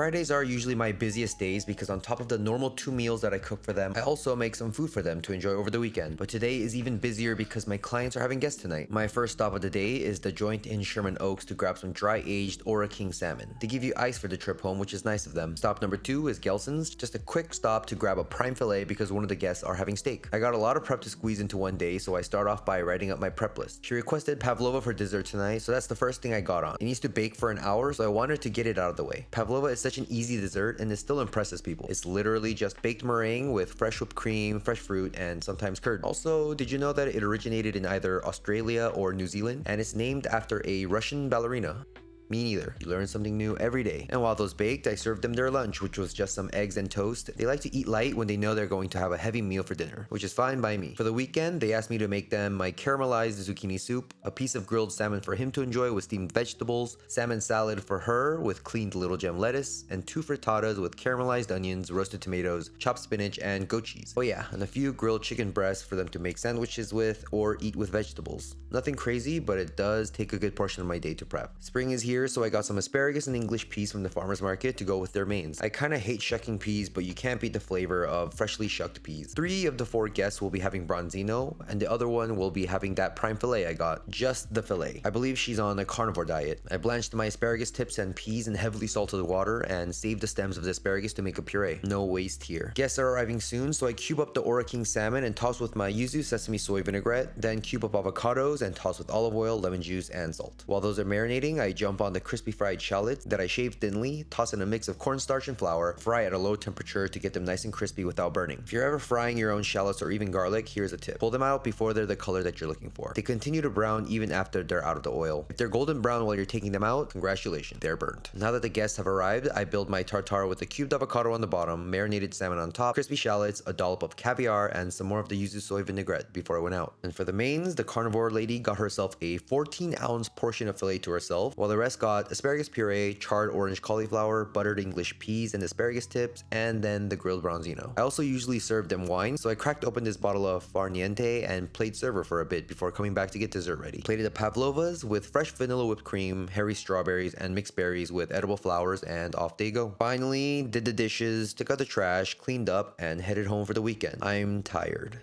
Fridays are usually my busiest days because on top of the normal 2 meals that I cook for them, I also make some food for them to enjoy over the weekend. But today is even busier because my clients are having guests tonight. My first stop of the day is the joint in Sherman Oaks to grab some dry aged Ora King salmon. They give you ice for the trip home, which is nice of them. Stop number 2 is Gelsons, just a quick stop to grab a prime filet because one of the guests are having steak. I got a lot of prep to squeeze into one day, so I start off by writing up my prep list. She requested pavlova for dessert tonight, so that's the first thing I got on. It needs to bake for an hour, so I wanted to get it out of the way. Pavlova is such an easy dessert and it still impresses people. It's literally just baked meringue with fresh whipped cream, fresh fruit, and sometimes curd. Also, did you know that it originated in either Australia or New Zealand? And it's named after a Russian ballerina. Me neither. You learn something new every day. And while those baked, I served them their lunch, which was just some eggs and toast. They like to eat light when they know they're going to have a heavy meal for dinner, which is fine by me. For the weekend, they asked me to make them my caramelized zucchini soup, a piece of grilled salmon for him to enjoy with steamed vegetables, salmon salad for her with cleaned little gem lettuce, and 2 frittatas with caramelized onions, roasted tomatoes, chopped spinach, and goat cheese. Oh yeah, and a few grilled chicken breasts for them to make sandwiches with or eat with vegetables. Nothing crazy, but it does take a good portion of my day to prep. Spring is here, so I got some asparagus and English peas from the farmer's market to go with their mains. I kinda hate shucking peas, but you can't beat the flavor of freshly shucked peas. 3 of the 4 guests will be having bronzino, and the other one will be having that prime filet I got. Just the filet. I believe she's on a carnivore diet. I blanched my asparagus tips and peas in heavily salted water and saved the stems of the asparagus to make a puree. No waste here. Guests are arriving soon, so I cube up the Ora King salmon and toss with my yuzu sesame soy vinaigrette, then cube up avocados and toss with olive oil, lemon juice, and salt. While those are marinating, I jump on the crispy fried shallots that I shaved thinly, toss in a mix of cornstarch and flour, fry at a low temperature to get them nice and crispy without burning. If you're ever frying your own shallots or even garlic, here's a tip. Pull them out before they're the color that you're looking for. They continue to brown even after they're out of the oil. If they're golden brown while you're taking them out, congratulations, they're burnt. Now that the guests have arrived, I build my tartare with the cubed avocado on the bottom, marinated salmon on top, crispy shallots, a dollop of caviar, and some more of the yuzu soy vinaigrette before I went out. And for the mains, the carnivore lady got herself a 14-ounce portion of filet to herself, while the rest got asparagus puree, charred orange cauliflower, buttered English peas and asparagus tips, and then the grilled bronzino. I also usually serve them wine, so I cracked open this bottle of farniente and played server for a bit before coming back to get dessert ready. Plated the pavlovas with fresh vanilla whipped cream, hairy strawberries, and mixed berries with edible flowers, and off they go. Finally, did the dishes, took out the trash, cleaned up, and headed home for the weekend. I'm tired.